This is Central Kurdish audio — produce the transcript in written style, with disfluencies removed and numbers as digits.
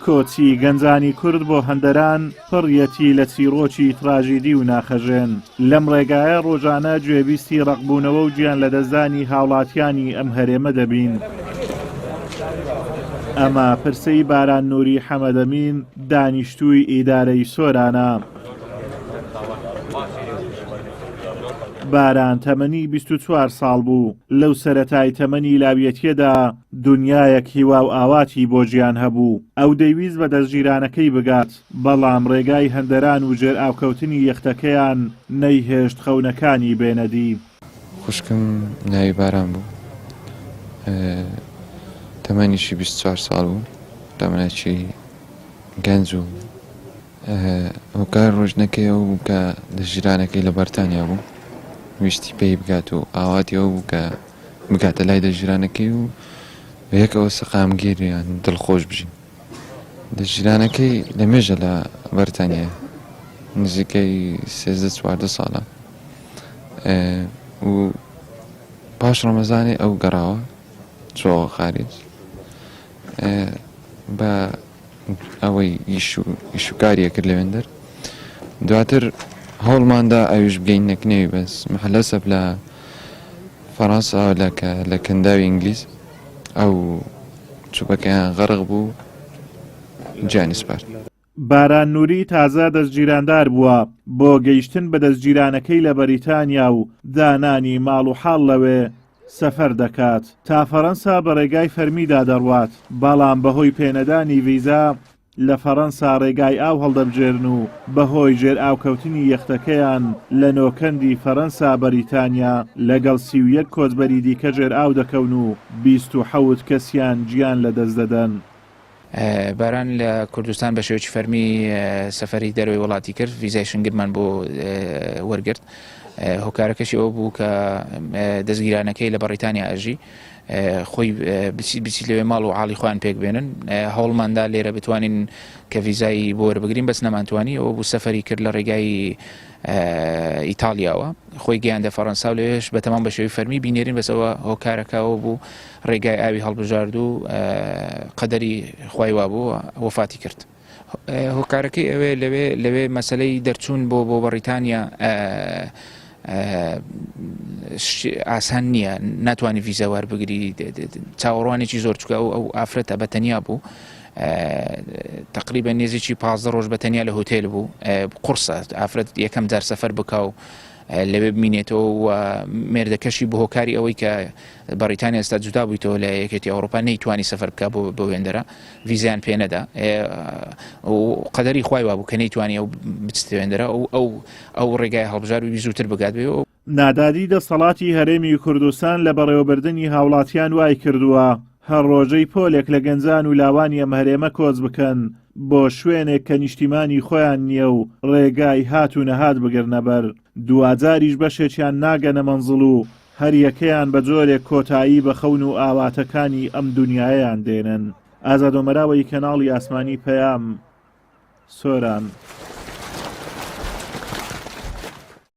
کۆچی گەنجانی کورد بۆ هەندەران پڕیەتی لە چیرۆکی تراژیدی و ناخەژێن. لەم ڕێگایە ڕۆژانە گوێبیستی ڕقبوونەوە و گیان لە دەستدانی هاوڵاتیانی ئەم هەرێمە دەبین. ئەمە پرسەی باران نووری حەمەدەمین دانیشتووی ئیدارەی سۆرانە. باران تەمەنی 24 ساڵ بوو. لەو سەرەتای تەمەنی لاویەتیەدا دنیایەک هیوا و ئاواتی بۆ گیان هەبوو. ئەو دەیویست بە دەستگیرانەکەی بگات، بەڵام ڕێگای هەندەران و ژێر ئاوکەوتنی یەختەکەیان نەیهێشت خەونەکانی بێنەدی. خوشکم ناوی باران بوو، تەمەنیشی 24 ساڵ بوو، تەمەنێکی گەنج و ئەوکار ڕۆژنەکەی ئەو بوو کە دەستگیرانەکەی لە بەرتانیا بوو، ویستی پێی بگات و ئاواتی ئەو بوو کە بگاتە لای دەستگیرانەکەی و بە یەکەوە سەقامگیریان دڵخۆش بژین. دەستگیرانەکەی لەمێژە لە بەرتانیا نزیکەی 13-14 ساڵە و پاش ڕەمەزانی ئەو گەڕاوە چۆڵە خارج بە ئەوەی ئیشوکاریە کرد لەوێندەر. دواتر هەوڵماندا ئەویش بگەین نەکنێوی بەس محلەسەب لە فەڕەنسا لە کەنداوی ئینگلیز ئەو چوبەکەیان غەرق بوو گیانی سپارد. باران نووری تازە دەستگیراندار بووە بۆ گەیشتن بە دەستگیرانەکەی لە بەریتانیا و دانانی ماڵ و حاڵ لەوێ سەفەر دەکات. تا فەڕەنسا بە ڕێگای فەرمیدا دەڕوات، بەڵام بەهۆی پێنەدانی ڤیزا لە فەڕەنسا ڕێگای ئاو هەڵدەبژێرن و بەهۆی ژێر ئاوکەوتنی یەختەکەیان لە نۆکەندی فەڕەنسا بەریتانیا لەگەڵ 31 کۆچبەری دیکە ژێر ئاو دەکەون و 27 کەسیان گیان لەدەست دەدەن. باران لە کوردستان بە شێوەیەکی فەرمی سەفەری دەروی وڵاتی کرد، ڤیزای شنگرمان بۆ وەرگرت. هۆکارەکەشی ئەوە بوو کە دەستگیرانەکەی لە بەریتانیا ئەژی خۆی بچی لەوێ ماڵ و حاڵی خۆیان پێک بێنن. هەوڵماندا لێرە بتوانین کە ڤیزایی بۆ وەربگرین، بەس نەمانتوانی. ئەوە بوو سەفەری کرد لە ڕێگای ئیتالیاوە، خۆی گەیاندە فەڕەنسا و لەوێش بەتەمام بە شێوەی فەرمی بینێرین، بەسەوە هۆکارەکەەوە بوو ڕێگای ئاوی هەڵبژارد و قەدەری خوای وا بوو وەفاتی کرد. هۆکارەکەی ئەوێ لەوێ مەسەلەی دەرچوون بۆ بەریتانیا ئاسان نییە، ناتوانانی ڤیزا وەربگری، چاوەڕوانێکی زۆر چکە ئەو ئافرەتە بەتەنیا بوو، تقریبا نێزێکی 15 ڕۆژ بەتەنیا لە هۆتێل بوو. قورسە ئافرەت یەکەم جار سەفەر بکە و لەوێ بمینێتەوە و مێردەکەشی بۆ هۆکاری ئەوەی کە بەریتانیا ئێستا جودا بوویتەوە لە یەکێتی ئەوروپا، نەیتوانی سەفەر بکە بۆ وێندەرە، ڤیزیان پێ نەدا و قەدەری خوای وا بوو کە نەیتوانی ئەو بچتە وێندەرە ئەو ڕێگای هەڵبژاروی زووتر بگات بێ. نادادی دەسەڵاتی هەرێمی کوردستان لە بەڕێوەبردننی هاوڵاتیان وای کردووە هەر ڕۆژەی پۆلێک لە گەنجان و لاوانی ئەم هەرێمە کۆچ بکەن بۆ شوێنێک کە نیشتیمانی خۆیان نییە و ڕێگای هات و نەهات بگرنەبەر. دوجاریش بەشێکیان ناگەنە مەنزڵ و هەر یەکەیان بە جۆرێک کۆتایی بە خەون و ئاواتەکانی ئەم دنیایەیان دێنن. ئازادۆمەراوەی کەناڵی ئاسمانی پەیام، سۆران.